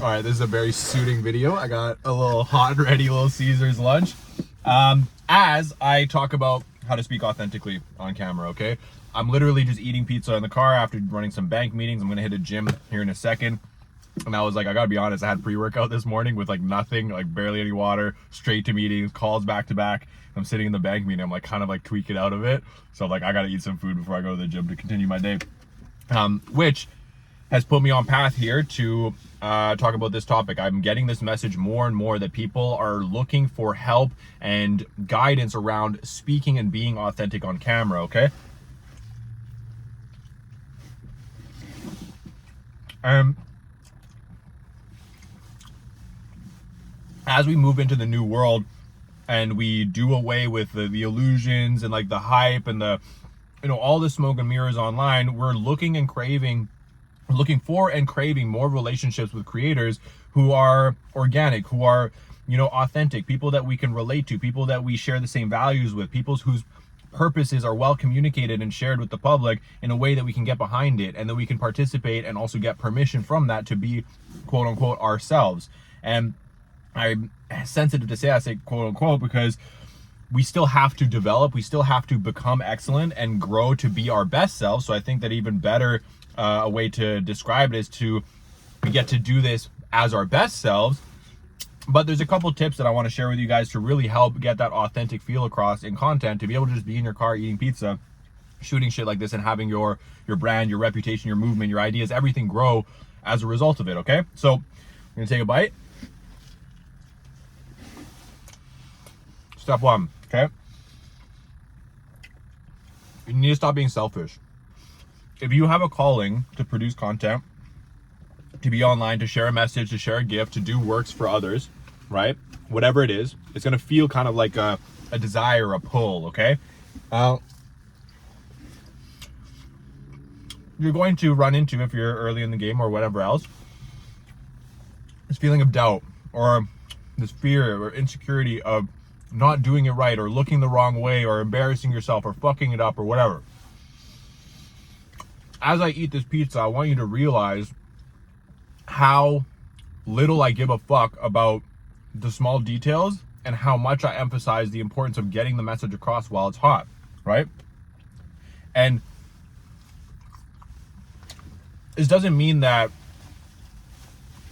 All right, this is a very suiting video. I got a little hot and ready Little Caesars lunch. As I talk about how to speak authentically on camera, okay? I'm literally just eating pizza in the car after running some bank meetings. I'm gonna hit a gym here in a second. And I was like, I gotta be honest, I had pre-workout this morning with like nothing, like barely any water, straight to meetings, calls back to back. I'm sitting in the bank meeting, I'm like kind of like tweaking out of it. So I'm like, I gotta eat some food before I go to the gym to continue my day. Which has put me on path here to talk about this topic. I'm getting this message more and more that people are looking for help and guidance around speaking and being authentic on camera, okay? As we move into the new world and we do away with the illusions and like the hype and the, you know, all the smoke and mirrors online, we're looking for and craving more relationships with creators who are organic, who are, you know, authentic, people that we can relate to, people that we share the same values with, people whose purposes are well communicated and shared with the public in a way that we can get behind it and that we can participate and also get permission from that to be quote unquote ourselves. And I'm sensitive to say I say quote unquote because we still have to develop, we still have to become excellent and grow to be our best selves. So I think that even better a way to describe it is we get to do this as our best selves. But there's a couple tips that I want to share with you guys to really help get that authentic feel across in content, to be able to just be in your car eating pizza, shooting shit like this, and having your brand, your reputation, your movement, your ideas, everything grow as a result of it, okay? So I'm gonna take a bite. Step one, okay? You need to stop being selfish. If you have a calling to produce content, to be online, to share a message, to share a gift, to do works for others, right? Whatever it is, it's gonna feel kind of like a desire, a pull, okay? You're going to run into, if you're early in the game or whatever else, this feeling of doubt or this fear or insecurity of not doing it right or looking the wrong way or embarrassing yourself or fucking it up or whatever. As I eat this pizza, I want you to realize how little I give a fuck about the small details and how much I emphasize the importance of getting the message across while it's hot, right? And this doesn't mean that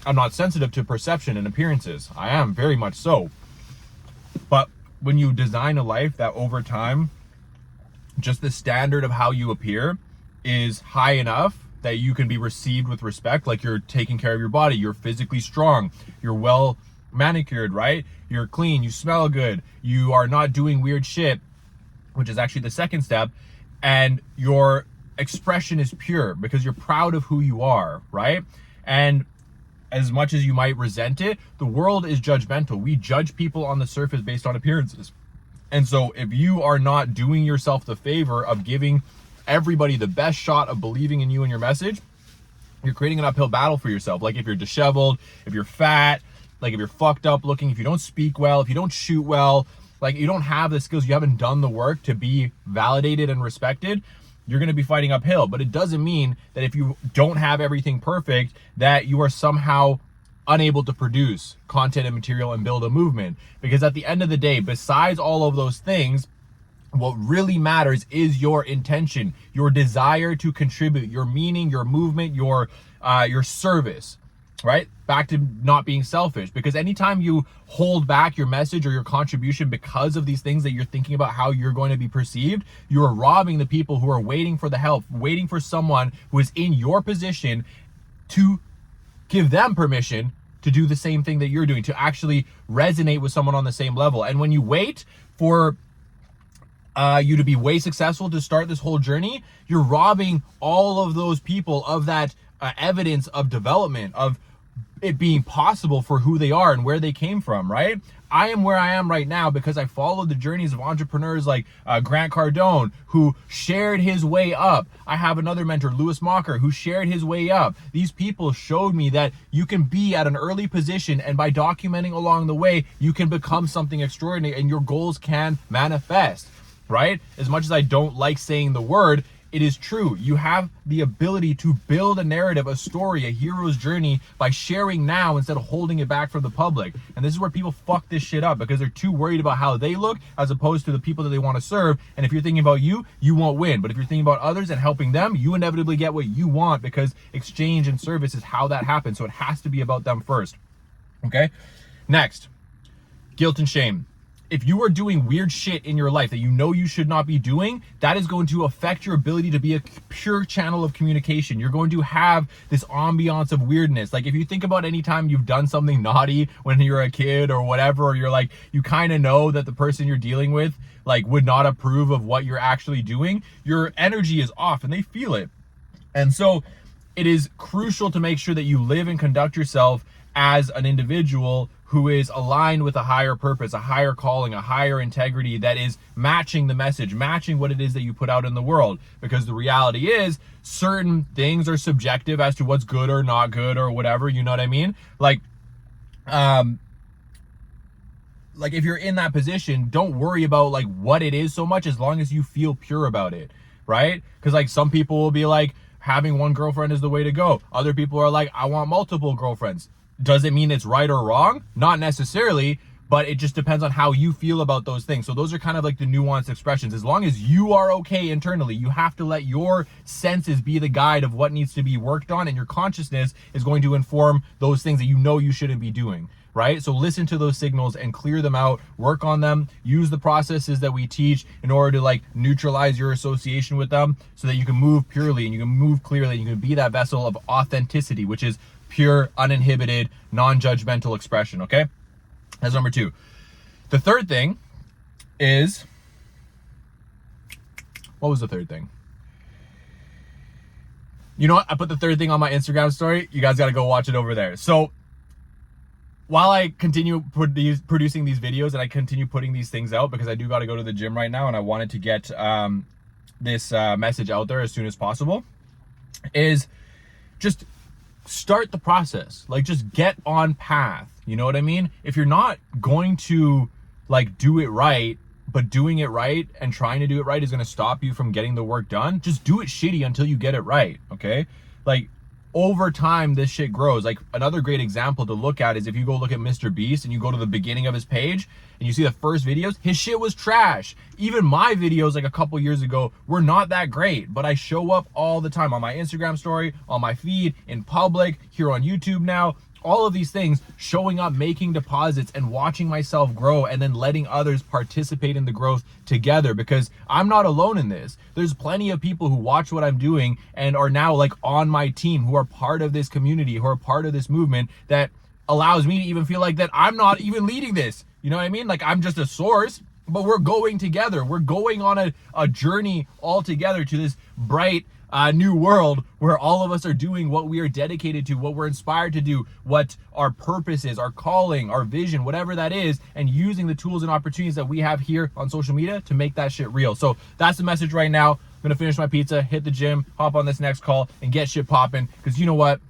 I'm not sensitive to perception and appearances. I am, very much so. But when you design a life that over time, just the standard of how you appear is high enough that you can be received with respect, like you're taking care of your body, you're physically strong, you're well manicured, right? You're clean, you smell good, you are not doing weird shit, which is actually the second step, and your expression is pure because you're proud of who you are, right? And as much as you might resent it, the world is judgmental. We judge people on the surface based on appearances. And so if you are not doing yourself the favor of giving everybody the best shot of believing in you and your message, you're creating an uphill battle for yourself. Like if you're disheveled, if you're fat, like if you're fucked up looking, if you don't speak well, if you don't shoot well, like you don't have the skills, you haven't done the work to be validated and respected, you're going to be fighting uphill. But it doesn't mean that if you don't have everything perfect, that you are somehow unable to produce content and material and build a movement. Because at the end of the day, besides all of those things, what really matters is your intention, your desire to contribute, your meaning, your movement, your service, right? Back to not being selfish, because anytime you hold back your message or your contribution because of these things that you're thinking about how you're going to be perceived, you are robbing the people who are waiting for the help, waiting for someone who is in your position to give them permission to do the same thing that you're doing, to actually resonate with someone on the same level. And when you wait for you to be way successful to start this whole journey, you're robbing all of those people of that evidence of development, of it being possible for who they are and where they came from, right? I am where I am right now because I followed the journeys of entrepreneurs like Grant Cardone, who shared his way up. I have another mentor, Lewis Mocker, who shared his way up. These people showed me that you can be at an early position, and by documenting along the way, you can become something extraordinary and your goals can manifest, right? As much as I don't like saying the word, it is true. You have the ability to build a narrative, a story, a hero's journey by sharing now instead of holding it back from the public. And this is where people fuck this shit up because they're too worried about how they look as opposed to the people that they want to serve. And if you're thinking about you, you won't win. But if you're thinking about others and helping them, you inevitably get what you want because exchange and service is how that happens. So it has to be about them first. Okay? Next, guilt and shame. If you are doing weird shit in your life that you know you should not be doing, that is going to affect your ability to be a pure channel of communication. You're going to have this ambiance of weirdness. Like if you think about any time you've done something naughty when you're a kid or whatever, or you're like, you kind of know that the person you're dealing with like would not approve of what you're actually doing, your energy is off and they feel it. And so it is crucial to make sure that you live and conduct yourself as an individual who is aligned with a higher purpose, a higher calling, a higher integrity that is matching the message, matching what it is that you put out in the world. Because the reality is certain things are subjective as to what's good or not good or whatever, you know what I mean? Like if you're in that position, don't worry about like what it is so much as long as you feel pure about it, right? Because like some people will be like, having one girlfriend is the way to go. Other people are like, I want multiple girlfriends. Does it mean it's right or wrong? Not necessarily, but it just depends on how you feel about those things. So those are kind of like the nuanced expressions. As long as you are okay internally, you have to let your senses be the guide of what needs to be worked on, and your consciousness is going to inform those things that you know you shouldn't be doing, right? So listen to those signals and clear them out, work on them, use the processes that we teach in order to like neutralize your association with them so that you can move purely and you can move clearly and you can be that vessel of authenticity, which is pure, uninhibited, non-judgmental expression, okay? That's number 2. The third thing is, what was the third thing? You know what? I put the third thing on my Instagram story. You guys got to go watch it over there. So while I continue producing these videos and I continue putting these things out, because I do got to go to the gym right now and I wanted to get this message out there as soon as possible, is just start the process. Like just get on path. You know what I mean? If you're not going to like do it right, but doing it right and trying to do it right is going to stop you from getting the work done, just do it shitty until you get it right. Okay? Like over time, this shit grows. Like another great example to look at is if you go look at Mr. Beast and you go to the beginning of his page and you see the first videos, his shit was trash. Even my videos like a couple years ago were not that great, but I show up all the time on my Instagram story, on my feed, in public, here on YouTube now. All of these things, showing up, making deposits and watching myself grow and then letting others participate in the growth together, because I'm not alone in this. There's plenty of people who watch what I'm doing and are now like on my team, who are part of this community, who are part of this movement that allows me to even feel like that I'm not even leading this. You know what I mean? Like I'm just a source, but we're going together. We're going on a journey all together to this bright, new world where all of us are doing what we are dedicated to, what we're inspired to do, what our purpose is, our calling, our vision, whatever that is, and using the tools and opportunities that we have here on social media to make that shit real. So that's the message right now. I'm gonna finish my pizza, hit the gym, hop on this next call, and get shit popping, because you know what?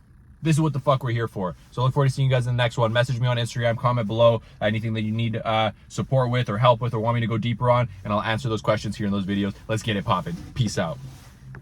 This is what the fuck we're here for. So I look forward to seeing you guys in the next one. Message me on Instagram, comment below anything that you need support with or help with or want me to go deeper on, and I'll answer those questions here in those videos. Let's get it popping. Peace out.